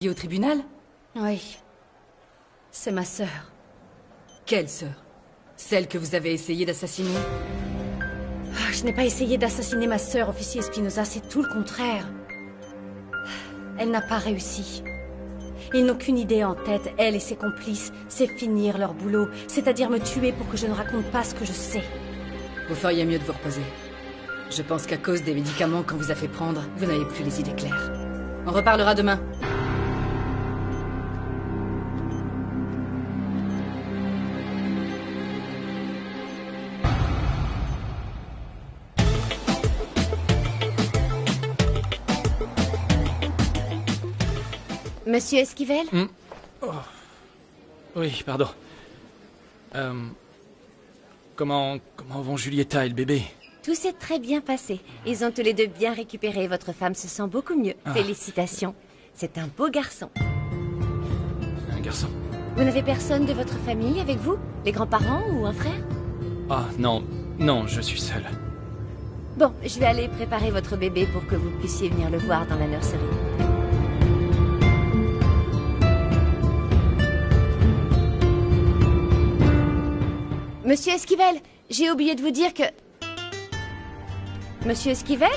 Au tribunal? Oui. C'est ma sœur. Quelle sœur? Celle que vous avez essayé d'assassiner? Je n'ai pas essayé d'assassiner ma sœur, officier Espinosa, c'est tout le contraire. Elle n'a pas réussi. Ils n'ont qu'une idée en tête, elle et ses complices, c'est finir leur boulot, c'est-à-dire me tuer pour que je ne raconte pas ce que je sais. Vous feriez mieux de vous reposer. Je pense qu'à cause des médicaments qu'on vous a fait prendre, vous n'avez plus les idées claires. On reparlera demain. Monsieur Esquivel? Oh. Oui, pardon. Comment vont Julieta et le bébé? Tout s'est très bien passé. Ils ont tous les deux bien récupéré. Votre femme se sent beaucoup mieux. Félicitations. C'est un beau garçon. Un garçon? Vous n'avez personne de votre famille avec vous? Les grands-parents ou un frère? Ah, non, je suis seul. Bon, je vais aller préparer votre bébé pour que vous puissiez venir le voir dans la nurserie. Monsieur Esquivel, j'ai oublié de vous dire que... Monsieur Esquivel?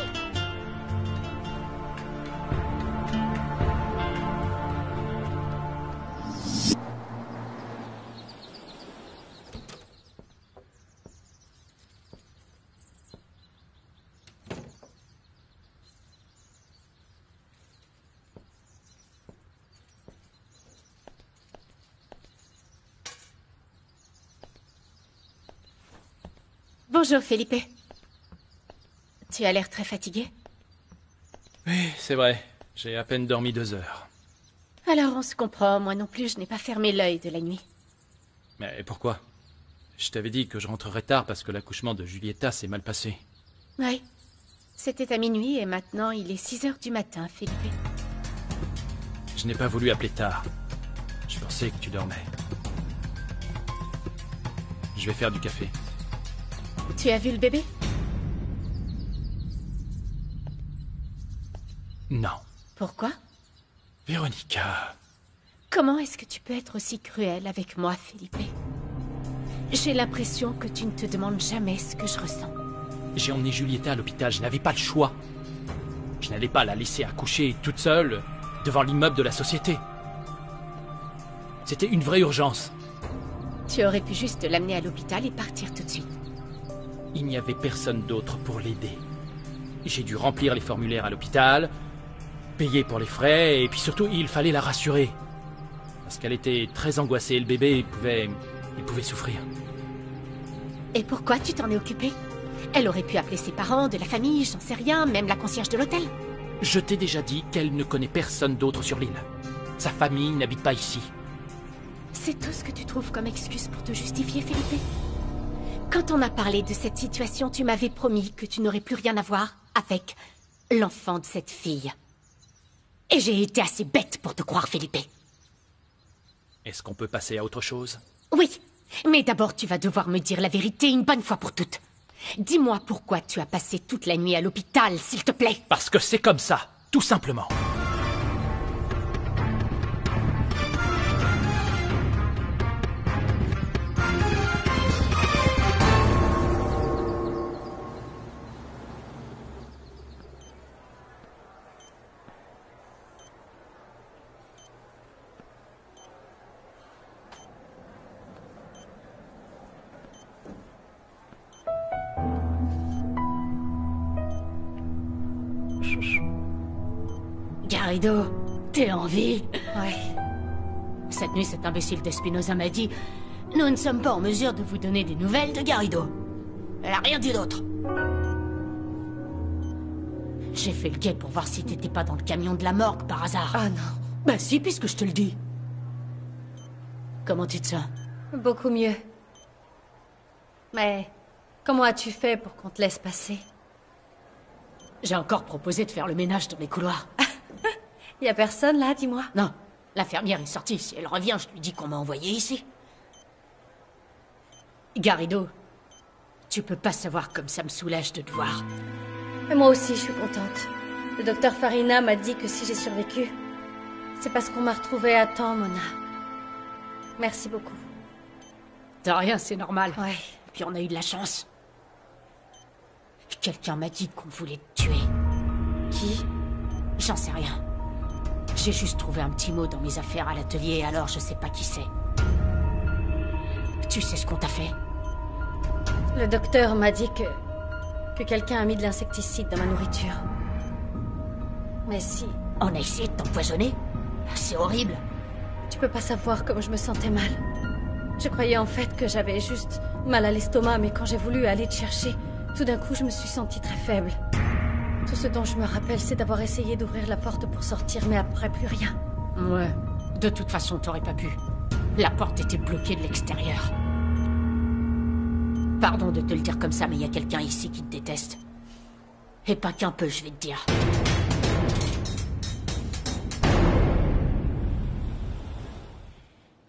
Bonjour, Felipe. Tu as l'air très fatigué. Oui, c'est vrai. J'ai à peine dormi 2 heures. Alors on se comprend, moi non plus, je n'ai pas fermé l'œil de la nuit. Mais pourquoi? Je t'avais dit que je rentrerais tard parce que l'accouchement de Julieta s'est mal passé. Oui. C'était à minuit et maintenant il est 6 heures du matin, Felipe. Je n'ai pas voulu appeler tard. Je pensais que tu dormais. Je vais faire du café. Tu as vu le bébé? Non. Pourquoi? Véronica... Comment est-ce que tu peux être aussi cruel avec moi, Felipe? J'ai l'impression que tu ne te demandes jamais ce que je ressens. J'ai emmené Julieta à l'hôpital, je n'avais pas le choix. Je n'allais pas la laisser accoucher toute seule devant l'immeuble de la société. C'était une vraie urgence. Tu aurais pu juste l'amener à l'hôpital et partir tout de suite. Il n'y avait personne d'autre pour l'aider. J'ai dû remplir les formulaires à l'hôpital, payer pour les frais, et puis surtout, il fallait la rassurer. Parce qu'elle était très angoissée, le bébé il pouvait souffrir. Et pourquoi tu t'en es occupé? Elle aurait pu appeler ses parents, de la famille, j'en sais rien, même la concierge de l'hôtel. Je t'ai déjà dit qu'elle ne connaît personne d'autre sur l'île. Sa famille n'habite pas ici. C'est tout ce que tu trouves comme excuse pour te justifier, Felipe? Quand on a parlé de cette situation, tu m'avais promis que tu n'aurais plus rien à voir avec l'enfant de cette fille. Et j'ai été assez bête pour te croire, Felipe. Est-ce qu'on peut passer à autre chose? Oui, mais d'abord tu vas devoir me dire la vérité une bonne fois pour toutes. Dis-moi pourquoi tu as passé toute la nuit à l'hôpital, s'il te plaît. Parce que c'est comme ça, tout simplement. Garrido, t'es en vie? Ouais. Cette nuit, cet imbécile d'Espinosa m'a dit « Nous ne sommes pas en mesure de vous donner des nouvelles de Garrido. » Elle a rien dit d'autre. J'ai fait le guet pour voir si t'étais pas dans le camion de la morgue par hasard. Ah non. Bah si, puisque je te le dis. Comment tu te sens? Beaucoup mieux. Mais comment as-tu fait pour qu'on te laisse passer? J'ai encore proposé de faire le ménage dans les couloirs. Y a personne là, dis-moi? Non, l'infirmière est sortie. Si elle revient, je lui dis qu'on m'a envoyé ici. Garrido, tu peux pas savoir comme ça me soulage de te voir. Et moi aussi, je suis contente. Le docteur Farina m'a dit que si j'ai survécu, C'est parce qu'on m'a retrouvée à temps, Mona. Merci beaucoup. De rien, c'est normal. Ouais. Puis on a eu de la chance. Quelqu'un m'a dit qu'on voulait te tuer. Qui? J'en sais rien. J'ai juste trouvé un petit mot dans mes affaires à l'atelier, alors je sais pas qui c'est. Tu sais ce qu'on t'a fait? Le docteur m'a dit que quelqu'un a mis de l'insecticide dans ma nourriture. Mais si... On a essayé de t'empoisonner? C'est horrible. Tu peux pas savoir comme je me sentais mal. Je croyais en fait que j'avais juste mal à l'estomac, mais quand j'ai voulu aller te chercher, tout d'un coup je me suis sentie très faible. Tout ce dont je me rappelle, c'est d'avoir essayé d'ouvrir la porte pour sortir, mais après plus rien. Ouais. De toute façon, t'aurais pas pu. La porte était bloquée de l'extérieur. Pardon de te le dire comme ça, mais il y a quelqu'un ici qui te déteste. Et pas qu'un peu, je vais te dire.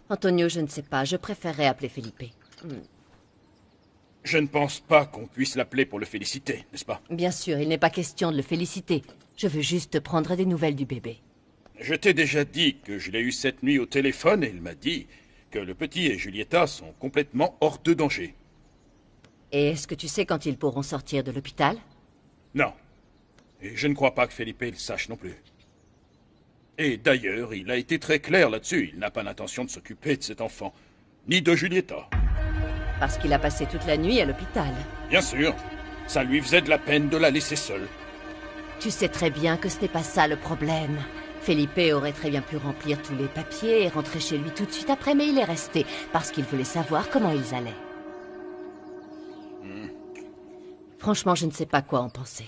Antonio, je ne sais pas. Je préférerais appeler Felipe. Je ne pense pas qu'on puisse l'appeler pour le féliciter, n'est-ce pas? Bien sûr, il n'est pas question de le féliciter. Je veux juste prendre des nouvelles du bébé. Je t'ai déjà dit que je l'ai eu cette nuit au téléphone et il m'a dit que le petit et Julieta sont complètement hors de danger. Et est-ce que tu sais quand ils pourront sortir de l'hôpital? Non. Et je ne crois pas que Felipe le sache non plus. Et d'ailleurs, il a été très clair là-dessus. Il n'a pas l'intention de s'occuper de cet enfant, ni de Julieta. Parce qu'il a passé toute la nuit à l'hôpital. Bien sûr. Ça lui faisait de la peine de la laisser seule. Tu sais très bien que ce n'est pas ça le problème. Felipe aurait très bien pu remplir tous les papiers et rentrer chez lui tout de suite après, mais il est resté parce qu'il voulait savoir comment ils allaient. Franchement, je ne sais pas quoi en penser.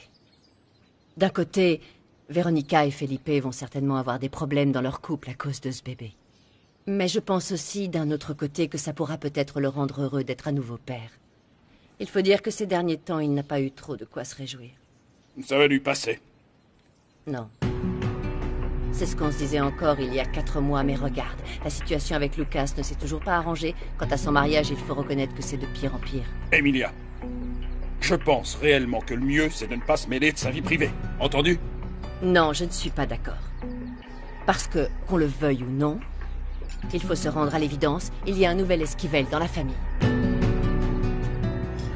D'un côté, Veronica et Felipe vont certainement avoir des problèmes dans leur couple à cause de ce bébé. Mais je pense aussi, d'un autre côté, que ça pourra peut-être le rendre heureux d'être à nouveau père. Il faut dire que ces derniers temps, il n'a pas eu trop de quoi se réjouir. Ça va lui passer. Non. C'est ce qu'on se disait encore il y a 4 mois, mais regarde, la situation avec Lucas ne s'est toujours pas arrangée. Quant à son mariage, il faut reconnaître que c'est de pire en pire. Emilia, je pense réellement que le mieux, c'est de ne pas se mêler de sa vie privée. Entendu? Non, je ne suis pas d'accord. Parce que, qu'on le veuille ou non, il faut se rendre à l'évidence, il y a un nouvel Esquivel dans la famille.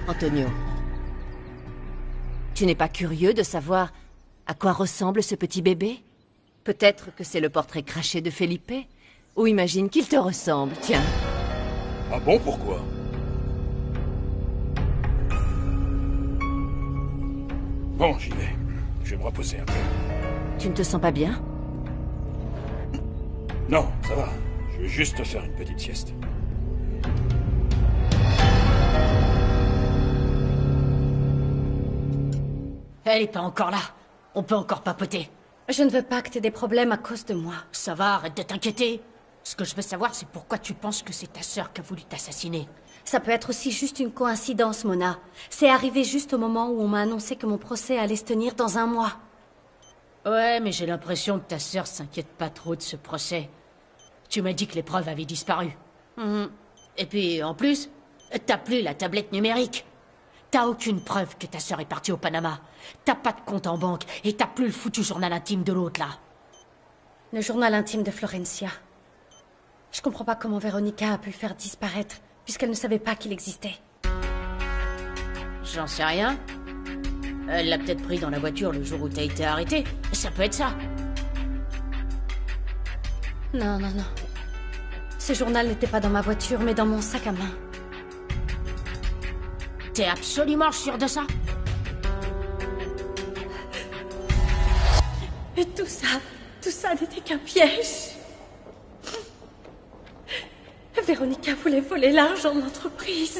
Antonio, tu n'es pas curieux de savoir à quoi ressemble ce petit bébé? Peut-être que c'est le portrait craché de Felipe? Ou imagine qu'il te ressemble, tiens. Ah bon, pourquoi? Bon, j'y vais. Je vais me reposer un peu. Tu ne te sens pas bien? Non, ça va. Je vais juste faire une petite sieste. Elle est pas encore là. On peut encore papoter. Je ne veux pas que t'aies des problèmes à cause de moi. Ça va, arrête de t'inquiéter. Ce que je veux savoir, c'est pourquoi tu penses que c'est ta sœur qui a voulu t'assassiner. Ça peut être aussi juste une coïncidence, Mona. C'est arrivé juste au moment où on m'a annoncé que mon procès allait se tenir dans 1 mois. Ouais, mais j'ai l'impression que ta sœur s'inquiète pas trop de ce procès. Tu m'as dit que les preuves avaient disparu. Et puis, en plus, t'as plus la tablette numérique. T'as aucune preuve que ta sœur est partie au Panama. T'as pas de compte en banque et t'as plus le foutu journal intime de l'autre, là. Le journal intime de Florencia. Je comprends pas comment Veronica a pu le faire disparaître, puisqu'elle ne savait pas qu'il existait. J'en sais rien. Elle l'a peut-être pris dans la voiture le jour où t'as été arrêté. Ça peut être ça. Non, non, non. Ce journal n'était pas dans ma voiture, mais dans mon sac à main. T'es absolument sûr de ça? Et tout ça n'était qu'un piège. Véronica voulait voler l'argent de l'entreprise.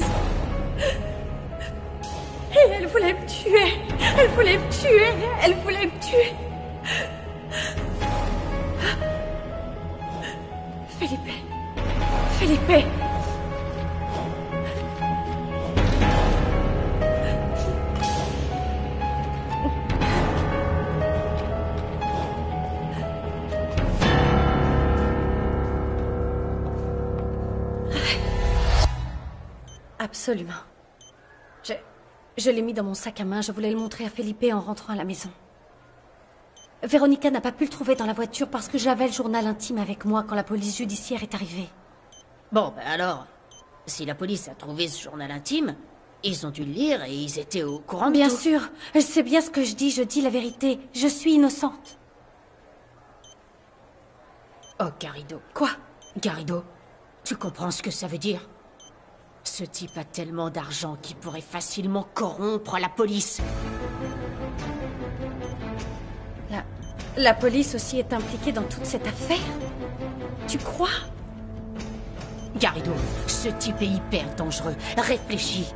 Et elle voulait me tuer. Elle voulait me tuer. Elle voulait me tuer. Felipe. Absolument. Je l'ai mis dans mon sac à main. Je voulais le montrer à Felipe en rentrant à la maison. Véronica n'a pas pu le trouver dans la voiture parce que j'avais le journal intime avec moi quand la police judiciaire est arrivée. Bon, ben alors, si la police a trouvé ce journal intime, ils ont dû le lire et ils étaient au courant de Bien tout. sûr, c'est bien ce que je dis la vérité. Je suis innocente. Oh, Garrido. Quoi? Garrido, tu comprends ce que ça veut dire? Ce type a tellement d'argent qu'il pourrait facilement corrompre la police. La police aussi est impliquée dans toute cette affaire? Tu crois? Garrido, ce type est hyper dangereux. Réfléchis.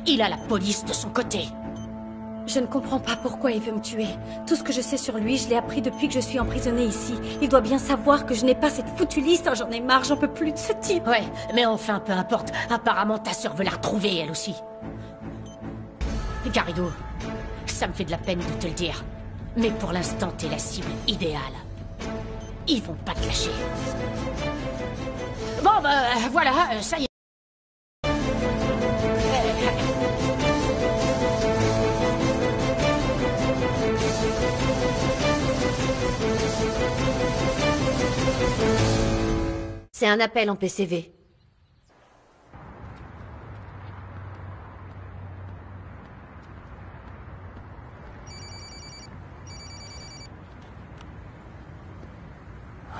Il a la police de son côté. Je ne comprends pas pourquoi il veut me tuer. Tout ce que je sais sur lui, je l'ai appris depuis que je suis emprisonnée ici. Il doit bien savoir que je n'ai pas cette foutue liste. Oh, j'en ai marre, j'en peux plus de ce type. Ouais, mais enfin, peu importe. Apparemment, ta sœur veut la retrouver, elle aussi. Garrido, ça me fait de la peine de te le dire. Mais pour l'instant, t'es la cible idéale. Ils vont pas te lâcher. Bon, ben, voilà, ça y est. C'est un appel en PCV.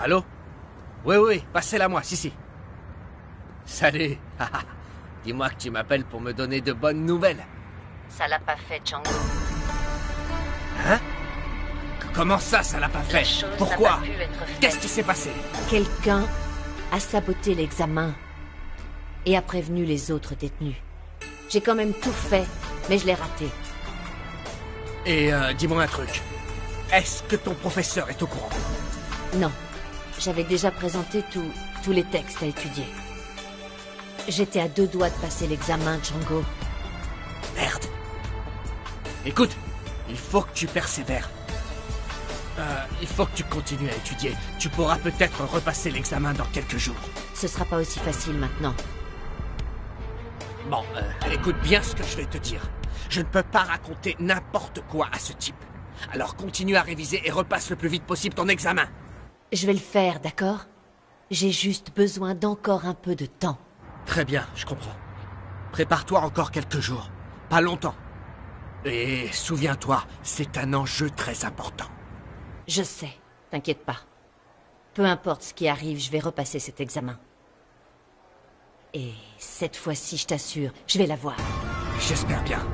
Allô? Oui, passez-la moi, si. Salut. Dis-moi que tu m'appelles pour me donner de bonnes nouvelles. Ça l'a pas fait, Django. Hein? Comment ça l'a pas fait? Pourquoi? Qu'est-ce qui s'est passé? Quelqu'un a saboté l'examen et a prévenu les autres détenus. J'ai quand même tout fait, mais je l'ai raté. Et dis-moi un truc. Est-ce que ton professeur est au courant? Non, j'avais déjà présenté tous les textes à étudier. J'étais à 2 doigts de passer l'examen, Django. Merde. Écoute, il faut que tu persévères. Il faut que tu continues à étudier. Tu pourras peut-être repasser l'examen dans quelques jours. Ce sera pas aussi facile maintenant. Bon, écoute bien ce que je vais te dire. Je ne peux pas raconter n'importe quoi à ce type. Alors continue à réviser et repasse le plus vite possible ton examen. Je vais le faire, d'accord? J'ai juste besoin d'encore un peu de temps. Très bien, je comprends. Prépare-toi encore quelques jours. Pas longtemps. Et souviens-toi, c'est un enjeu très important. Je sais, t'inquiète pas. Peu importe ce qui arrive, je vais repasser cet examen. Et cette fois-ci, je t'assure, je vais l'avoir. J'espère bien.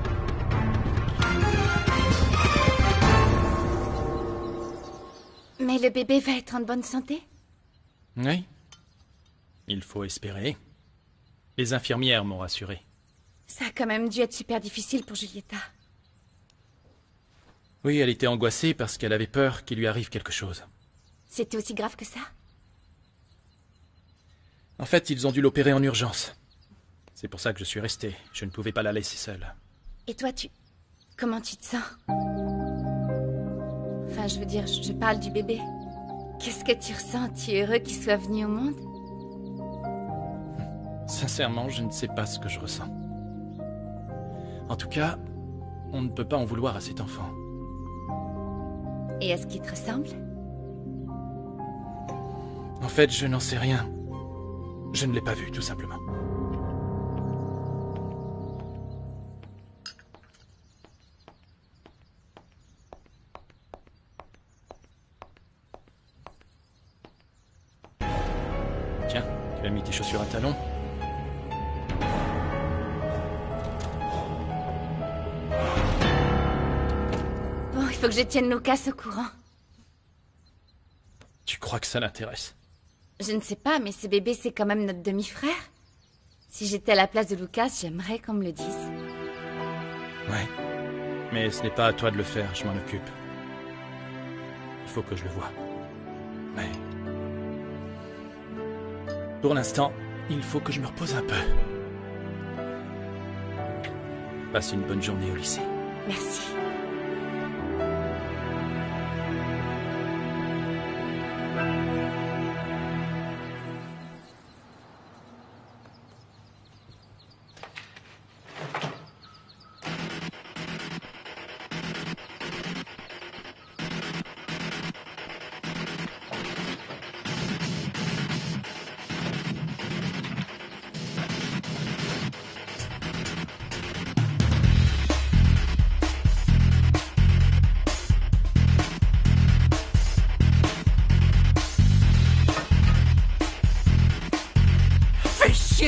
Mais le bébé va être en bonne santé? Oui. Il faut espérer. Les infirmières m'ont rassuré. Ça a quand même dû être super difficile pour Julieta. Oui, elle était angoissée parce qu'elle avait peur qu'il lui arrive quelque chose. C'était aussi grave que ça? En fait, ils ont dû l'opérer en urgence. C'est pour ça que je suis resté. Je ne pouvais pas la laisser seule. Et toi, comment tu te sens? Enfin, je veux dire, je parle du bébé. Qu'est-ce que tu ressens? Tu es heureux qu'il soit venu au monde? Sincèrement, je ne sais pas ce que je ressens. En tout cas, on ne peut pas en vouloir à cet enfant. Et est-ce qu'il te ressemble? En fait, je n'en sais rien. Je ne l'ai pas vu, tout simplement. Tiens, tu as mis tes chaussures à talons. Bon, il faut que je tienne Lucas au courant. Tu crois que ça l'intéresse? Je ne sais pas, mais ce bébé, c'est quand même notre demi-frère. Si j'étais à la place de Lucas, j'aimerais qu'on me le dise. Ouais. Mais ce n'est pas à toi de le faire, je m'en occupe. Il faut que je le voie. Ouais. Pour l'instant, il faut que je me repose un peu. Passe une bonne journée au lycée. Merci.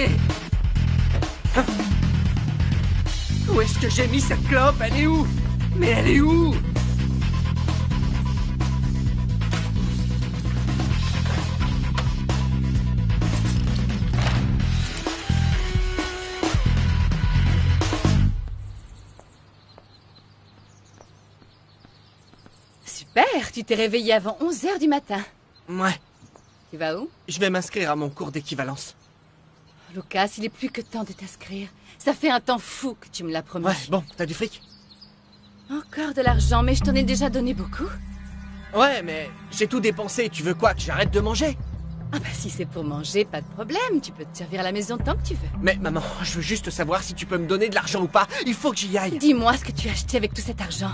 Allez! Hein? Où est-ce que j'ai mis cette clope? Elle est où? Mais elle est où? Super, tu t'es réveillé avant 11h du matin. Ouais, Tu vas où? je vais m'inscrire à mon cours d'équivalence. Lucas, il est plus que temps de t'inscrire. Ça fait un temps fou que tu me l'as promis. Ouais, bon, t'as du fric? Encore de l'argent, mais je t'en ai déjà donné beaucoup. Ouais, mais j'ai tout dépensé. Tu veux quoi? Que j'arrête de manger? Ah bah si c'est pour manger, pas de problème. Tu peux te servir à la maison tant que tu veux. Mais maman, je veux juste savoir si tu peux me donner de l'argent ou pas. Il faut que j'y aille. Dis-moi ce que tu as acheté avec tout cet argent.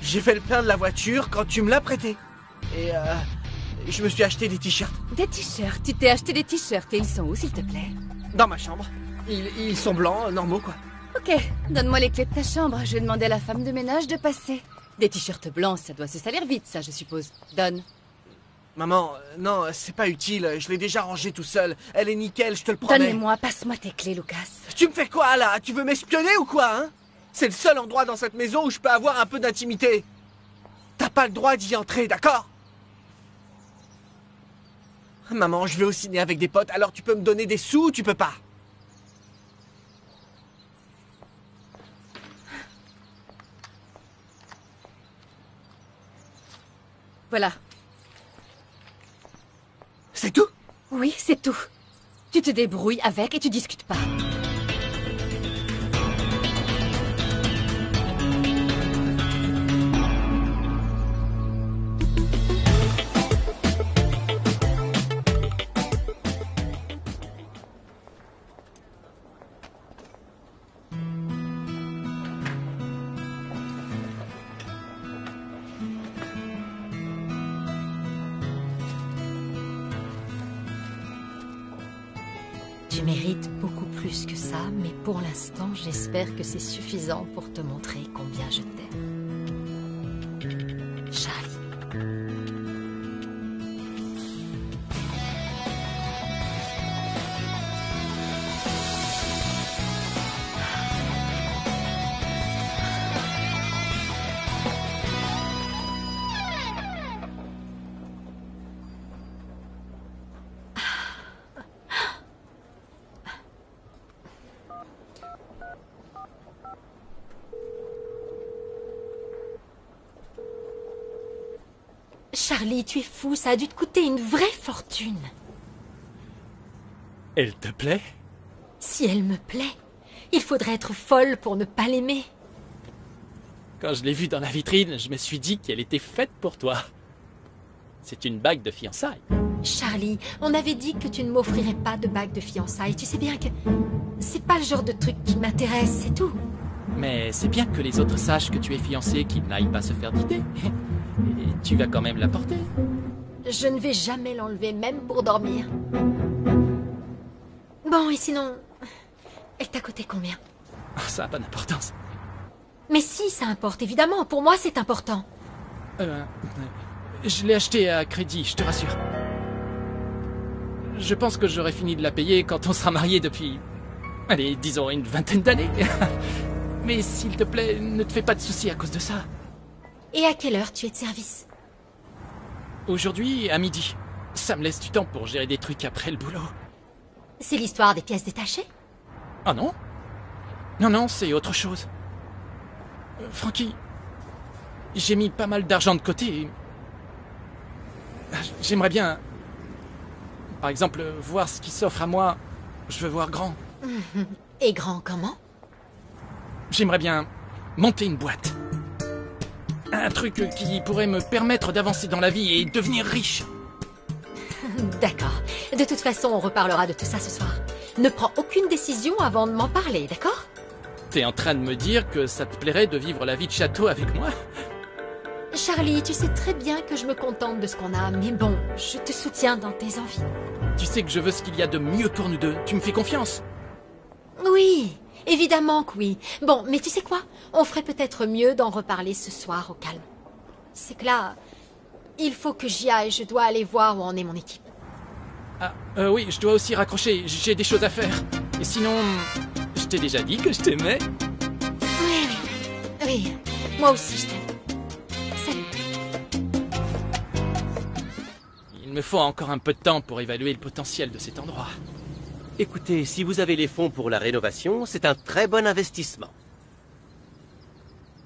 J'ai fait le plein de la voiture quand tu me l'as prêté. Et je me suis acheté des t-shirts. Des t-shirts. Tu t'es acheté des t-shirts et ils sont où, s'il te plaît? Dans ma chambre. Ils sont blancs, normaux, quoi. Ok, donne-moi les clés de ta chambre. Je vais demander à la femme de ménage de passer. Des t-shirts blancs, ça doit se salir vite, ça, je suppose. Donne. Maman, non, c'est pas utile. Je l'ai déjà rangée tout seul. Elle est nickel, je te le promets. Donne-les-moi, passe-moi tes clés, Lucas. Tu me fais quoi, là? Tu veux m'espionner ou quoi, hein? C'est le seul endroit dans cette maison où je peux avoir un peu d'intimité. T'as pas le droit d'y entrer, d'accord? Maman, je vais au ciné avec des potes, alors tu peux me donner des sous ou tu peux pas? Voilà. C'est tout? Oui, c'est tout. Tu te débrouilles avec et tu discutes pas. Tu mérites beaucoup plus que ça, mais pour l'instant, j'espère que c'est suffisant pour te montrer combien je t'aime. Charlie. Charlie, tu es fou, ça a dû te coûter une vraie fortune. Elle te plaît? Si elle me plaît, il faudrait être folle pour ne pas l'aimer. Quand je l'ai vue dans la vitrine, je me suis dit qu'elle était faite pour toi. C'est une bague de fiançailles. Charlie, on avait dit que tu ne m'offrirais pas de bague de fiançailles. Tu sais bien que c'est pas le genre de truc qui m'intéresse, c'est tout. Mais c'est bien que les autres sachent que tu es fiancé, qu'ils n'aillent pas se faire d'idées. Et tu vas quand même la porter. Je ne vais jamais l'enlever, même pour dormir. Bon, et sinon, elle t'a coûté combien? Ça n'a pas d'importance. Mais si, ça importe, évidemment. Pour moi, c'est important. Je l'ai acheté à crédit, je te rassure. Je pense que j'aurai fini de la payer quand on sera mariés depuis... allez, disons une vingtaine d'années. Mais s'il te plaît, ne te fais pas de soucis à cause de ça. Et à quelle heure tu es de service? Aujourd'hui, à midi. Ça me laisse du temps pour gérer des trucs après le boulot. C'est l'histoire des pièces détachées? Ah non? Non, c'est autre chose. Frankie, j'ai mis pas mal d'argent de côté et... J'aimerais bien... Par exemple, voir ce qui s'offre à moi. Je veux voir grand. Et grand comment? J'aimerais bien monter une boîte. Un truc qui pourrait me permettre d'avancer dans la vie et devenir riche. D'accord. De toute façon, on reparlera de tout ça ce soir. Ne prends aucune décision avant de m'en parler, d'accord? T'es en train de me dire que ça te plairait de vivre la vie de château avec moi? Charlie, tu sais très bien que je me contente de ce qu'on a, mais bon, je te soutiens dans tes envies. Tu sais que je veux ce qu'il y a de mieux pour nous deux. Tu me fais confiance? Oui, évidemment que oui. Bon, mais tu sais quoi? On ferait peut-être mieux d'en reparler ce soir au calme. C'est que là, il faut que j'y aille. Je dois aller voir où en est mon équipe. Oui, je dois aussi raccrocher. J'ai des choses à faire. Et sinon, je t'ai déjà dit que je t'aimais. Oui, moi aussi je t'aime. Salut. Il me faut encore un peu de temps pour évaluer le potentiel de cet endroit. Écoutez, si vous avez les fonds pour la rénovation, c'est un très bon investissement.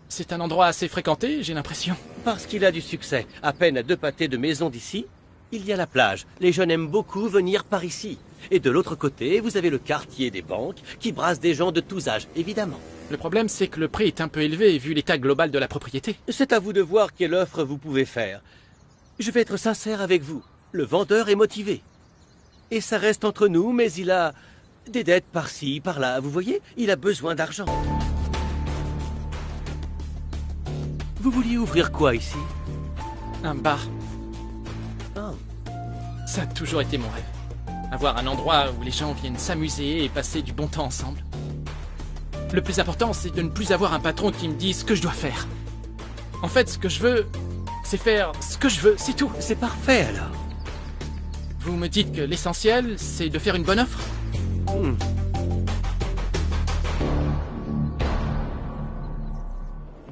C'est un endroit assez fréquenté, j'ai l'impression. Parce qu'il a du succès. À peine à 2 pâtés de maison d'ici, il y a la plage. Les jeunes aiment beaucoup venir par ici. Et de l'autre côté, vous avez le quartier des banques qui brasse des gens de tous âges, évidemment. Le problème, c'est que le prix est un peu élevé vu l'état global de la propriété. C'est à vous de voir quelle offre vous pouvez faire. Je vais être sincère avec vous. Le vendeur est motivé. Et ça reste entre nous, mais il a des dettes par-ci, par-là. Vous voyez, il a besoin d'argent. Vous vouliez ouvrir quoi ici? Un bar. Oh. Ça a toujours été mon rêve. Avoir un endroit où les gens viennent s'amuser et passer du bon temps ensemble. Le plus important, c'est de ne plus avoir un patron qui me dise ce que je dois faire. En fait, ce que je veux, c'est faire ce que je veux, c'est tout. C'est parfait, alors. Vous me dites que l'essentiel, c'est de faire une bonne offre?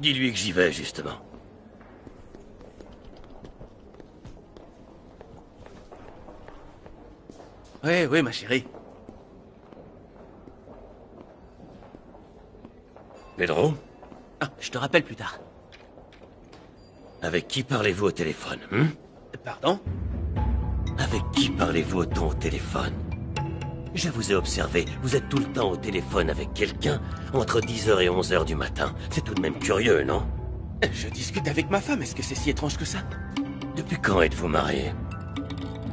Dis-lui que j'y vais, justement. Oui, ma chérie. Pedro, Ah, je te rappelle plus tard. avec qui parlez-vous au téléphone, Pardon? Avec qui parlez-vous au téléphone? Je vous ai observé, vous êtes tout le temps au téléphone avec quelqu'un entre 10h et 11h du matin. C'est tout de même curieux, non? Je discute avec ma femme, est-ce que c'est si étrange que ça? Depuis quand êtes-vous marié?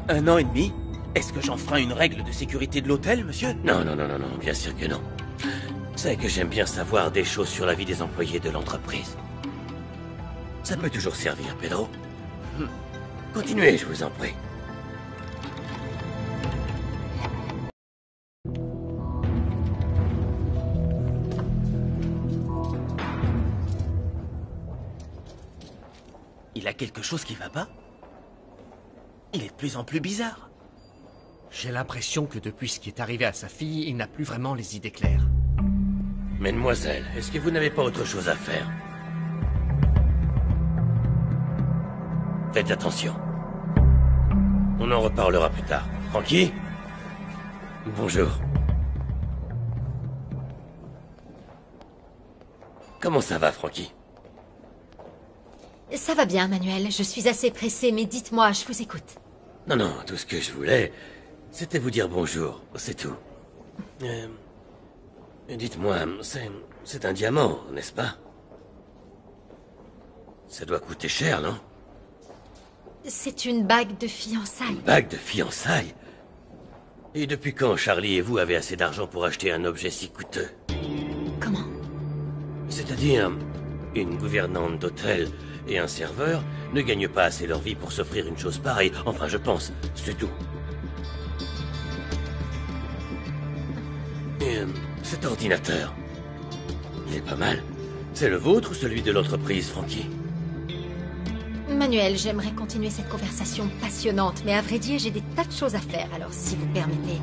1 an et demi? Est-ce que j'enfreins une règle de sécurité de l'hôtel, monsieur? Non, bien sûr que non. C'est que j'aime bien savoir des choses sur la vie des employés de l'entreprise. Ça peut toujours servir, Pedro. Continuez, je vous en prie. Il a quelque chose qui va pas? Il est de plus en plus bizarre. J'ai l'impression que depuis ce qui est arrivé à sa fille, il n'a plus vraiment les idées claires. Mademoiselle, est-ce que vous n'avez pas autre chose à faire? Faites attention. On en reparlera plus tard. Frankie? Bonjour. Comment ça va, Frankie? Ça va bien, Manuel. Je suis assez pressée, mais dites-moi, je vous écoute. Non, tout ce que je voulais, c'était vous dire bonjour, c'est tout. Dites-moi, c'est un diamant, n'est-ce pas? Ça doit coûter cher, non? C'est une bague de fiançailles. Bague de fiançailles? Et depuis quand Charlie et vous avez assez d'argent pour acheter un objet si coûteux? Comment? C'est-à-dire, une gouvernante d'hôtel et un serveur ne gagnent pas assez leur vie pour s'offrir une chose pareille. Enfin, je pense, c'est tout. Et cet ordinateur, il est pas mal. C'est le vôtre ou celui de l'entreprise, Frankie? Manuel, j'aimerais continuer cette conversation passionnante, mais à vrai dire, j'ai des tas de choses à faire, alors si vous permettez.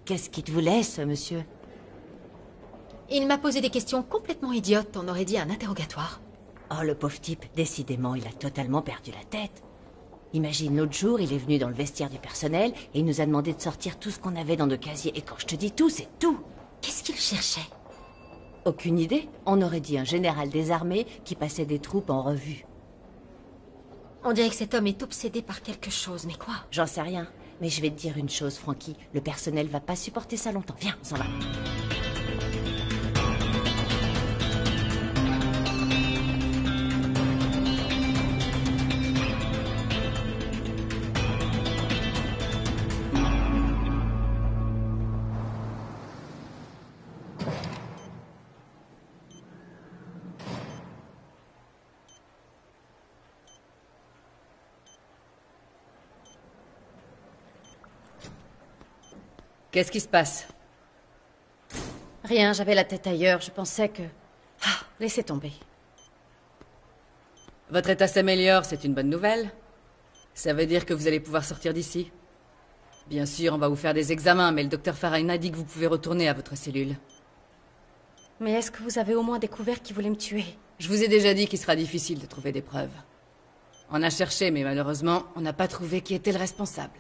Qu'est-ce qu'il te voulait, ce monsieur? Il m'a posé des questions complètement idiotes, on aurait dit un interrogatoire. Oh, le pauvre type, décidément, il a totalement perdu la tête. Imagine, l'autre jour, il est venu dans le vestiaire du personnel et il nous a demandé de sortir tout ce qu'on avait dans nos casiers. Et quand je te dis tout, c'est tout. Qu'est-ce qu'il cherchait? Aucune idée. On aurait dit un général des armées qui passait des troupes en revue. On dirait que cet homme est obsédé par quelque chose, mais quoi? J'en sais rien. Mais je vais te dire une chose, Frankie. Le personnel va pas supporter ça longtemps. Viens, on s'en va. Qu'est-ce qui se passe? Rien, j'avais la tête ailleurs, je pensais que... laissez tomber. Votre état s'améliore, c'est une bonne nouvelle. Ça veut dire que vous allez pouvoir sortir d'ici. Bien sûr, on va vous faire des examens, mais le docteur Farina dit que vous pouvez retourner à votre cellule. Mais est-ce que vous avez au moins découvert qui voulait me tuer? Je vous ai déjà dit qu'il sera difficile de trouver des preuves. On a cherché, mais malheureusement, on n'a pas trouvé qui était le responsable.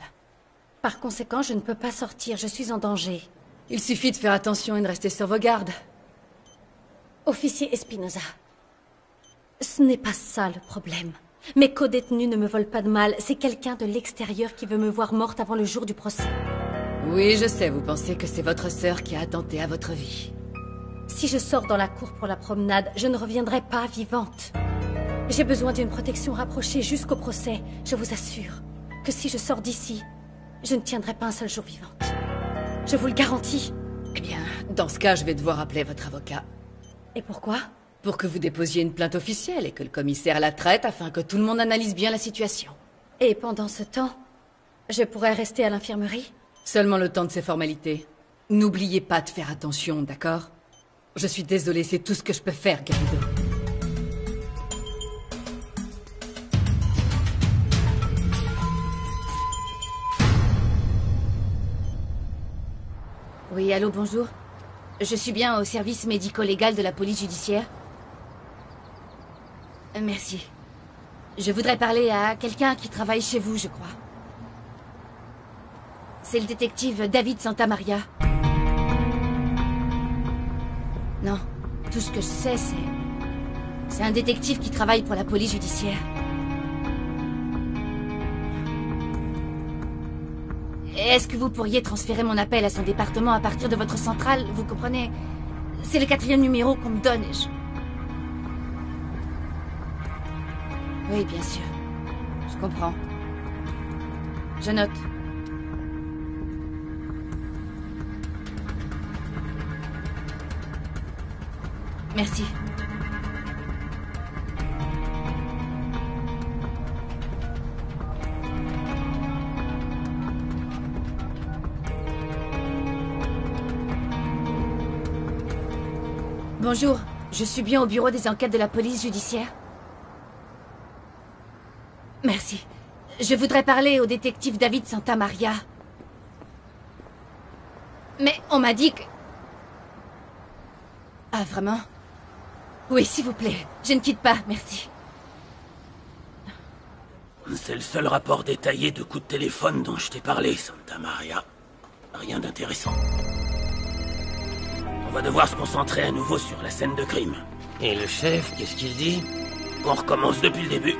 Par conséquent, je ne peux pas sortir, je suis en danger. Il suffit de faire attention et de rester sur vos gardes. Officier Espinosa, ce n'est pas ça le problème. Mes co-détenus ne me veulent pas de mal, c'est quelqu'un de l'extérieur qui veut me voir morte avant le jour du procès. Oui, je sais, vous pensez que c'est votre sœur qui a attenté à votre vie. Si je sors dans la cour pour la promenade, je ne reviendrai pas vivante. J'ai besoin d'une protection rapprochée jusqu'au procès, je vous assure que si je sors d'ici, je ne tiendrai pas un seul jour vivante. Je vous le garantis. Eh bien, dans ce cas, je vais devoir appeler votre avocat. Et pourquoi? Pour que vous déposiez une plainte officielle et que le commissaire la traite afin que tout le monde analyse bien la situation. Et pendant ce temps, je pourrais rester à l'infirmerie? Seulement le temps de ces formalités. N'oubliez pas de faire attention, d'accord? Je suis désolée, c'est tout ce que je peux faire, Garrido. Oui, allô, bonjour. Je suis bien au service médico-légal de la police judiciaire. Merci. Je voudrais parler à quelqu'un qui travaille chez vous, je crois. C'est le détective David Santamaria. Non, tout ce que je sais, c'est un détective qui travaille pour la police judiciaire. Est-ce que vous pourriez transférer mon appel à son département à partir de votre centrale? Vous comprenez? C'est le 4e numéro qu'on me donne et je... Oui, bien sûr. Je comprends. Je note. Merci. Bonjour, je suis bien au bureau des enquêtes de la police judiciaire. Merci. Je voudrais parler au détective David Santamaria. Mais on m'a dit que... Ah, vraiment? Oui, s'il vous plaît. Je ne quitte pas, merci. C'est le seul rapport détaillé de coups de téléphone dont je t'ai parlé, Santamaria. Rien d'intéressant. On va devoir se concentrer à nouveau sur la scène de crime. Et le chef, qu'est-ce qu'il dit? On recommence depuis le début.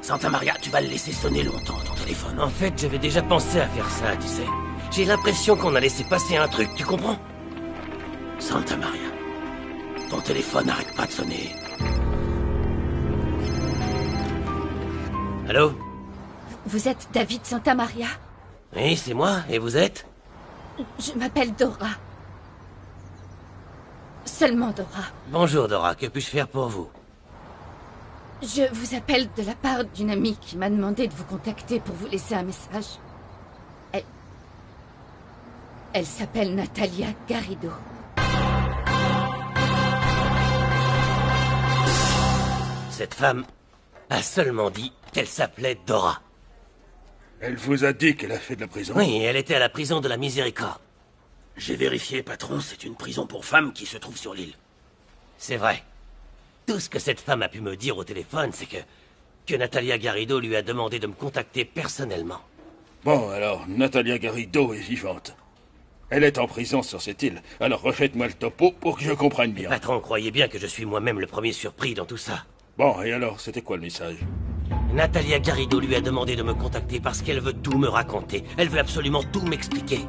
Santamaria, tu vas le laisser sonner longtemps, ton téléphone. En fait, j'avais déjà pensé à faire ça, tu sais. J'ai l'impression qu'on a laissé passer un truc, tu comprends? Santamaria, ton téléphone n'arrête pas de sonner. Allô? Vous êtes David Santamaria? Oui, c'est moi. Et vous êtes? Je m'appelle Dora. Seulement Dora. Bonjour, Dora. Que puis-je faire pour vous? Je vous appelle de la part d'une amie qui m'a demandé de vous contacter pour vous laisser un message. Elle s'appelle Natalia Garrido. Cette femme a seulement dit qu'elle s'appelait Dora. Elle vous a dit qu'elle a fait de la prison? Oui, elle était à la prison de la Miséricorde. J'ai vérifié, patron, c'est une prison pour femmes qui se trouve sur l'île. C'est vrai. Tout ce que cette femme a pu me dire au téléphone, c'est que Natalia Garrido lui a demandé de me contacter personnellement. Bon, alors, Natalia Garrido est vivante. Elle est en prison sur cette île, alors refaites-moi le topo pour que je comprenne bien. Patron, croyez bien que je suis moi-même le premier surpris dans tout ça. Bon, et alors, c'était quoi le message? Natalia Garrido lui a demandé de me contacter parce qu'elle veut tout me raconter. Elle veut absolument tout m'expliquer.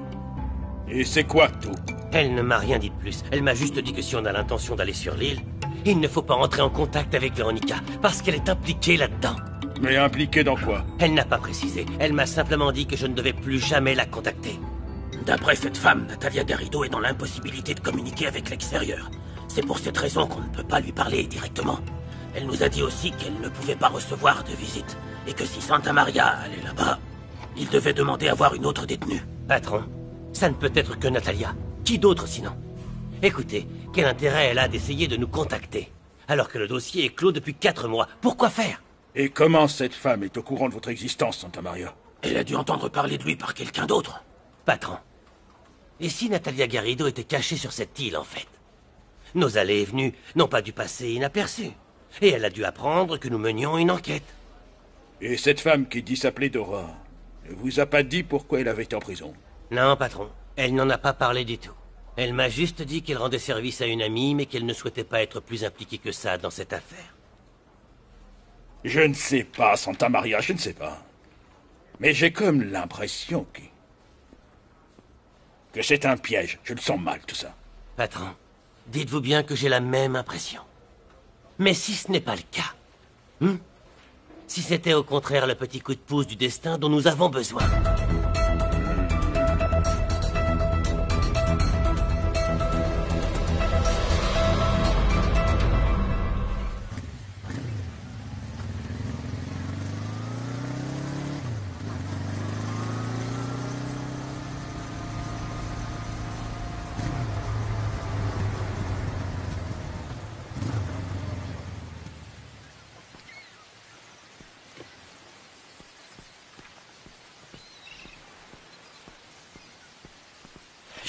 Et c'est quoi, tout? Elle ne m'a rien dit de plus. Elle m'a juste dit que si on a l'intention d'aller sur l'île, il ne faut pas entrer en contact avec Véronica, parce qu'elle est impliquée là-dedans. Mais impliquée dans quoi? Elle n'a pas précisé. Elle m'a simplement dit que je ne devais plus jamais la contacter. D'après cette femme, Natalia Garrido est dans l'impossibilité de communiquer avec l'extérieur. C'est pour cette raison qu'on ne peut pas lui parler directement. Elle nous a dit aussi qu'elle ne pouvait pas recevoir de visite, et que si Santamaria allait là-bas, il devait demander à voir une autre détenue. Patron, ça ne peut être que Natalia. Qui d'autre sinon? Écoutez, quel intérêt elle a d'essayer de nous contacter, alors que le dossier est clos depuis 4 mois? Pourquoi faire? Et comment cette femme est au courant de votre existence, Santa Maria? Elle a dû entendre parler de lui par quelqu'un d'autre. Patron, et si Natalia Garrido était cachée sur cette île, en fait? Nos allées et venues n'ont pas dû passer inaperçues. Et elle a dû apprendre que nous menions une enquête. Et cette femme qui dit s'appeler Dora, ne vous a pas dit pourquoi elle avait été en prison? Non, patron, elle n'en a pas parlé du tout. Elle m'a juste dit qu'elle rendait service à une amie, mais qu'elle ne souhaitait pas être plus impliquée que ça dans cette affaire. Je ne sais pas, Santa Maria, je ne sais pas. Mais j'ai comme l'impression que c'est un piège. Je le sens mal, tout ça. Patron, dites-vous bien que j'ai la même impression. Mais si ce n'est pas le cas, si c'était au contraire le petit coup de pouce du destin dont nous avons besoin.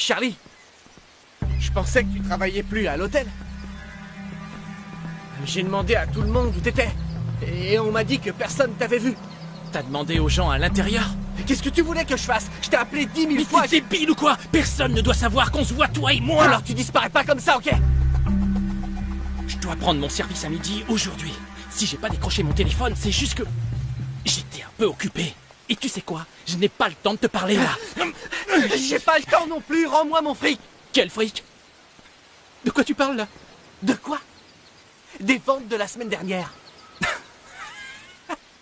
Charlie, je pensais que tu travaillais plus à l'hôtel. J'ai demandé à tout le monde où t'étais. Et on m'a dit que personne t'avait vu. T'as demandé aux gens à l'intérieur? Qu'est-ce que tu voulais que je fasse? Je t'ai appelé 10 000 Mais fois. t'es débile ou quoi? Personne ne doit savoir qu'on se voit, toi et moi! Alors tu disparais pas comme ça, ok? Je dois prendre mon service à midi aujourd'hui. Si j'ai pas décroché mon téléphone, c'est juste que... j'étais un peu occupé. Et tu sais quoi? Je n'ai pas le temps de te parler là. J'ai pas le temps non plus, rends-moi mon fric. Quel fric? De quoi tu parles là? De quoi? Des ventes de la semaine dernière.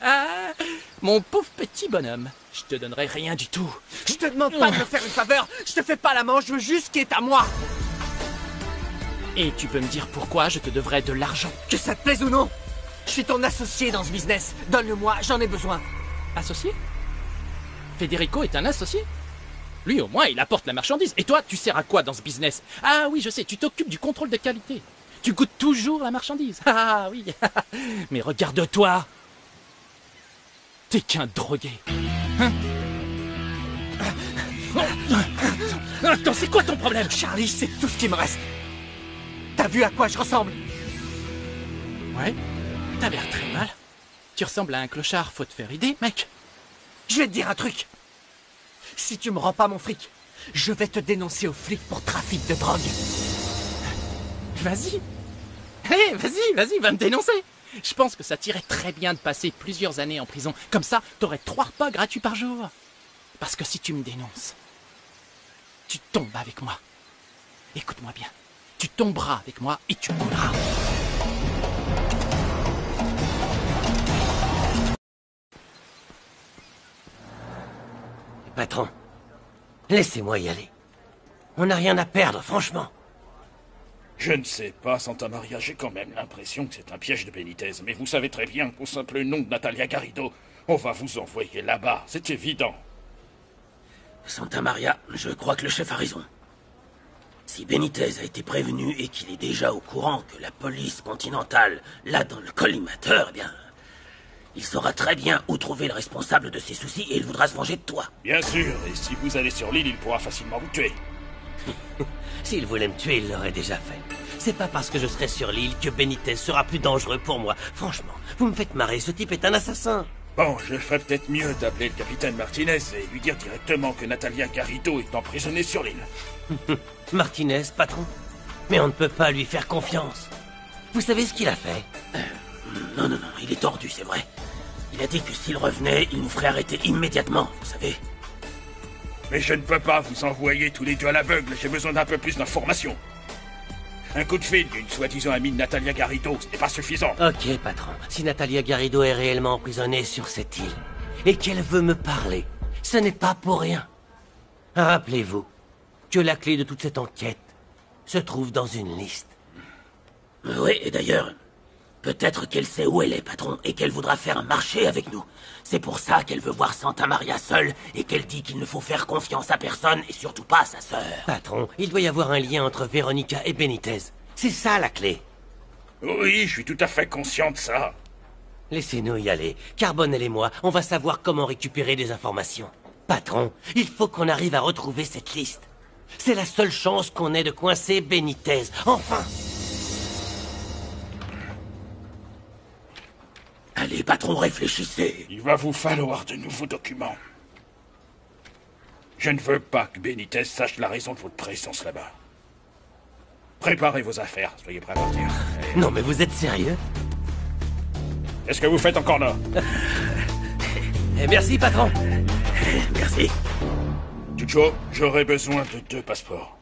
Ah, mon pauvre petit bonhomme. Je te donnerai rien du tout. Je te demande pas de me faire une faveur. Je te fais pas la manche, je veux juste ce qui est à moi. Et tu peux me dire pourquoi je te devrais de l'argent? Que ça te plaise ou non, je suis ton associé dans ce business. Donne-le-moi, j'en ai besoin. Associé? Federico est un associé? Lui, au moins, il apporte la marchandise. Et toi, tu sers à quoi dans ce business? Ah oui, je sais, tu t'occupes du contrôle de qualité. Tu goûtes toujours la marchandise. Ah oui. Mais regarde-toi. T'es qu'un drogué. Hein? Attends, c'est quoi ton problème? Charlie, c'est tout ce qui me reste. T'as vu à quoi je ressemble? Ouais, t'as l'air très mal. Tu ressembles à un clochard, faut te faire aider, mec. Je vais te dire un truc. Si tu me rends pas mon fric, je vais te dénoncer aux flics pour trafic de drogue. Vas-y. Hé, vas-y, va me dénoncer. Je pense que ça t'irait très bien de passer plusieurs années en prison. Comme ça, t'aurais 3 repas gratuits par jour. Parce que si tu me dénonces, tu tombes avec moi. Écoute-moi bien. Tu tomberas avec moi et tu couleras. Patron, laissez-moi y aller. On n'a rien à perdre, franchement. Je ne sais pas, Santa Maria, j'ai quand même l'impression que c'est un piège de Benitez. Mais vous savez très bien qu'au simple nom de Natalia Garrido, on va vous envoyer là-bas, c'est évident. Santa Maria, je crois que le chef a raison. Si Benitez a été prévenu et qu'il est déjà au courant que la police continentale l'a dans le collimateur, eh bien... il saura très bien où trouver le responsable de ses soucis et il voudra se venger de toi. Bien sûr, et si vous allez sur l'île, il pourra facilement vous tuer. S'il voulait me tuer, il l'aurait déjà fait. C'est pas parce que je serai sur l'île que Benitez sera plus dangereux pour moi. Franchement, vous me faites marrer, ce type est un assassin. Bon, je ferais peut-être mieux d'appeler le capitaine Martinez et lui dire directement que Natalia Garrido est emprisonnée sur l'île. Martinez, patron? Mais on ne peut pas lui faire confiance. Vous savez ce qu'il a fait? Non, il est tordu, c'est vrai. Il a dit que s'il revenait, il nous ferait arrêter immédiatement, vous savez. Mais je ne peux pas vous envoyer tous les deux à l'aveugle, j'ai besoin d'un peu plus d'informations. Un coup de fil d'une soi-disant amie de Natalia Garrido, ce n'est pas suffisant. Ok, patron. Si Natalia Garrido est réellement emprisonnée sur cette île, et qu'elle veut me parler, ce n'est pas pour rien. Rappelez-vous que la clé de toute cette enquête se trouve dans une liste. Oui, et d'ailleurs, peut-être qu'elle sait où elle est, patron, et qu'elle voudra faire un marché avec nous. C'est pour ça qu'elle veut voir Santa Maria seule, et qu'elle dit qu'il ne faut faire confiance à personne, et surtout pas à sa sœur. Patron, il doit y avoir un lien entre Veronica et Benitez. C'est ça la clé. Oui, je suis tout à fait conscient de ça. Laissez-nous y aller. Carbonel et moi, on va savoir comment récupérer des informations. Patron, il faut qu'on arrive à retrouver cette liste. C'est la seule chance qu'on ait de coincer Benitez. Enfin! Allez, patron, réfléchissez. Il va vous falloir de nouveaux documents. Je ne veux pas que Benitez sache la raison de votre présence là-bas. Préparez vos affaires, soyez prêts à partir. Non mais vous êtes sérieux? Qu'est-ce que vous faites encore là? Merci, patron. Merci. Tucho, j'aurai besoin de 2 passeports.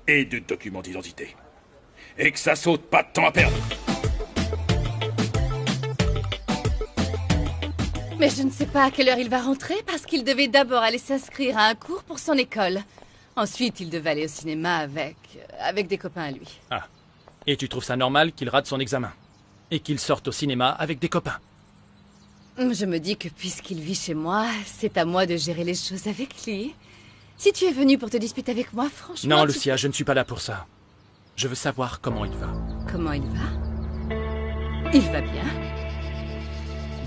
Et de documents d'identité. Et que ça saute, pas de temps à perdre. Mais je ne sais pas à quelle heure il va rentrer parce qu'il devait d'abord aller s'inscrire à un cours pour son école. Ensuite, il devait aller au cinéma avec des copains à lui. Ah. Et tu trouves ça normal qu'il rate son examen? Et qu'il sorte au cinéma avec des copains? Je me dis que puisqu'il vit chez moi, c'est à moi de gérer les choses avec lui. Si tu es venu pour te disputer avec moi, franchement... Non, Lucia, je ne suis pas là pour ça. Je veux savoir comment il va. Comment il va? Il va bien.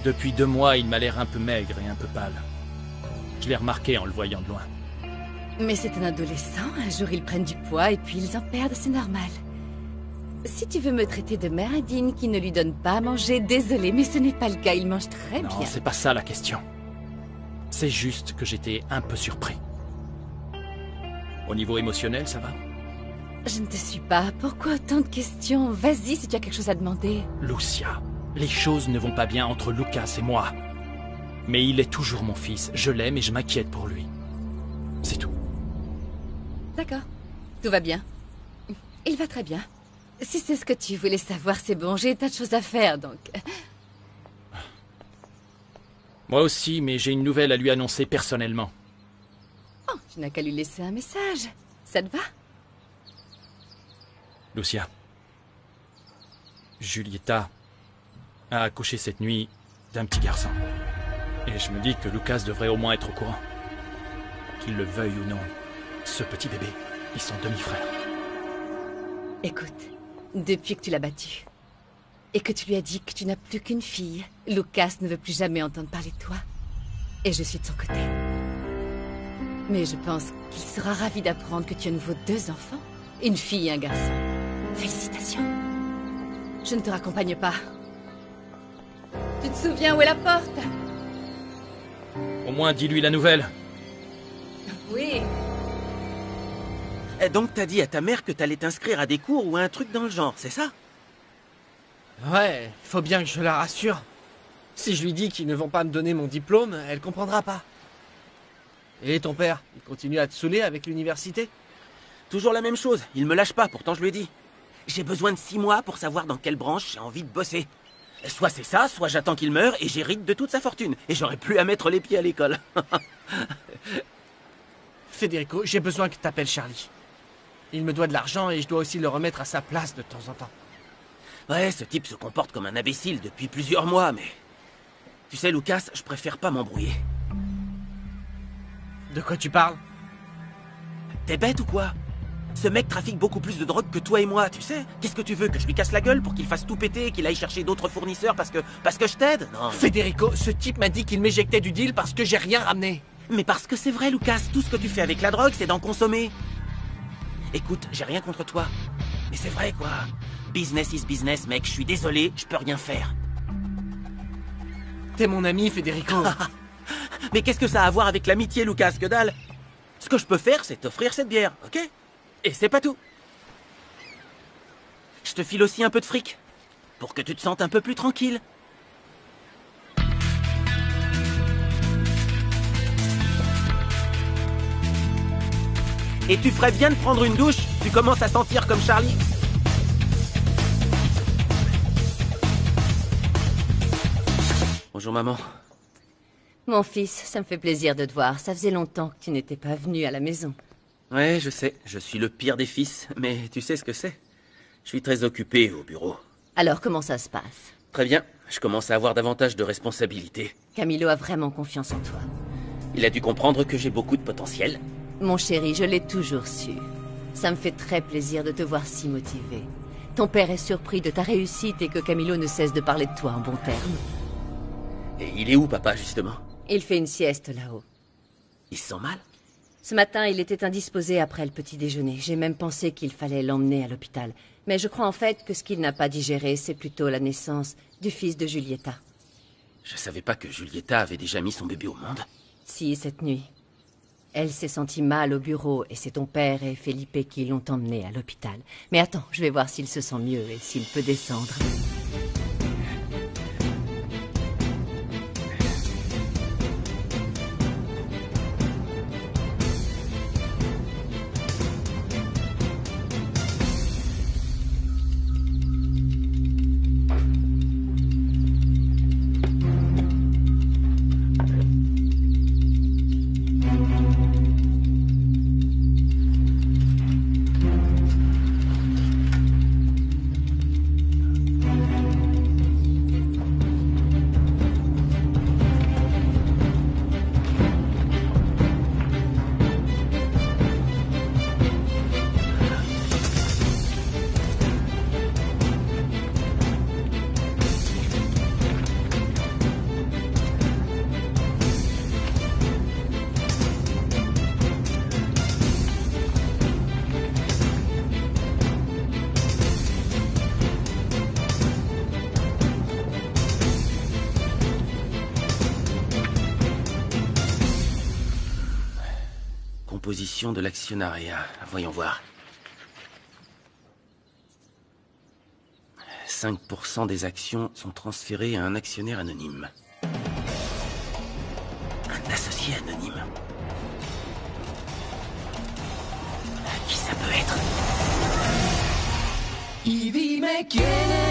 Depuis 2 mois, il m'a l'air un peu maigre et un peu pâle. Je l'ai remarqué en le voyant de loin. Mais c'est un adolescent. Un jour, ils prennent du poids et puis ils en perdent, c'est normal. Si tu veux me traiter de mère indigne qui ne lui donne pas à manger, désolé, mais ce n'est pas le cas. Il mange très bien. Non, c'est pas ça la question. C'est juste que j'étais un peu surpris. Au niveau émotionnel, ça va? Je ne te suis pas. Pourquoi autant de questions? Vas-y si tu as quelque chose à demander. Lucia, les choses ne vont pas bien entre Lucas et moi. Mais il est toujours mon fils. Je l'aime et je m'inquiète pour lui. C'est tout. D'accord. Tout va bien. Il va très bien. Si c'est ce que tu voulais savoir, c'est bon. J'ai tas de choses à faire, donc... Moi aussi, mais j'ai une nouvelle à lui annoncer personnellement. Oh, tu n'as qu'à lui laisser un message. Ça te va? Lucia. Julieta a accouché cette nuit d'un petit garçon. Et je me dis que Lucas devrait au moins être au courant. Qu'il le veuille ou non, ce petit bébé est son demi-frère. Écoute, depuis que tu l'as battu, et que tu lui as dit que tu n'as plus qu'une fille, Lucas ne veut plus jamais entendre parler de toi. Et je suis de son côté. Mais je pense qu'il sera ravi d'apprendre que tu as à nouveau 2 enfants, une fille et un garçon. Félicitations. Je ne te raccompagne pas. Tu te souviens où est la porte? Au moins, dis-lui la nouvelle. Oui. Donc t'as dit à ta mère que t'allais t'inscrire à des cours ou à un truc dans le genre, c'est ça? Ouais, faut bien que je la rassure. Si je lui dis qu'ils ne vont pas me donner mon diplôme, elle comprendra pas. Et ton père, il continue à te saouler avec l'université? Toujours la même chose, il me lâche pas, pourtant je lui ai dit. J'ai besoin de 6 mois pour savoir dans quelle branche j'ai envie de bosser. Soit c'est ça, soit j'attends qu'il meure et j'hérite de toute sa fortune. Et j'aurai plus à mettre les pieds à l'école. Federico, j'ai besoin que t'appelles Charlie. Il me doit de l'argent et je dois aussi le remettre à sa place de temps en temps. Ouais, ce type se comporte comme un imbécile depuis plusieurs mois, mais... Tu sais, Lucas, je préfère pas m'embrouiller. De quoi tu parles? T'es bête ou quoi? Ce mec trafique beaucoup plus de drogue que toi et moi, tu sais? Qu'est-ce que tu veux, que je lui casse la gueule pour qu'il fasse tout péter et qu'il aille chercher d'autres fournisseurs parce que je t'aide? Non. Federico, ce type m'a dit qu'il m'éjectait du deal parce que j'ai rien ramené. Mais parce que c'est vrai, Lucas, tout ce que tu fais avec la drogue, c'est d'en consommer. Écoute, j'ai rien contre toi. Mais c'est vrai, quoi. Business is business, mec. Je suis désolé, je peux rien faire. T'es mon ami, Federico. Mais qu'est-ce que ça a à voir avec l'amitié, Lucas? Que dalle. Ce que je peux faire, c'est t'offrir cette bière, ok? Et c'est pas tout. Je te file aussi un peu de fric. Pour que tu te sentes un peu plus tranquille. Et tu ferais bien de prendre une douche. Tu commences à sentir comme Charlie. Bonjour maman. Mon fils, ça me fait plaisir de te voir. Ça faisait longtemps que tu n'étais pas venu à la maison. Ouais, je sais. Je suis le pire des fils. Mais tu sais ce que c'est. Je suis très occupé au bureau. Alors, comment ça se passe? Très bien. Je commence à avoir davantage de responsabilités. Camilo a vraiment confiance en toi. Il a dû comprendre que j'ai beaucoup de potentiel. Mon chéri, je l'ai toujours su. Ça me fait très plaisir de te voir si motivé. Ton père est surpris de ta réussite et que Camilo ne cesse de parler de toi en bons termes. Et il est où, papa, justement? Il fait une sieste là-haut. Il se sent mal? Ce matin, il était indisposé après le petit déjeuner. J'ai même pensé qu'il fallait l'emmener à l'hôpital. Mais je crois en fait que ce qu'il n'a pas digéré, c'est plutôt la naissance du fils de Julieta. Je savais pas que Julieta avait déjà mis son bébé au monde. Si, cette nuit. Elle s'est sentie mal au bureau et c'est ton père et Felipe qui l'ont emmenée à l'hôpital. Mais attends, je vais voir s'il se sent mieux et s'il peut descendre. Composition de l'actionnariat. Voyons voir. 5% des actions sont transférées à un actionnaire anonyme. Un associé anonyme. Qui ça peut être? Y dime quién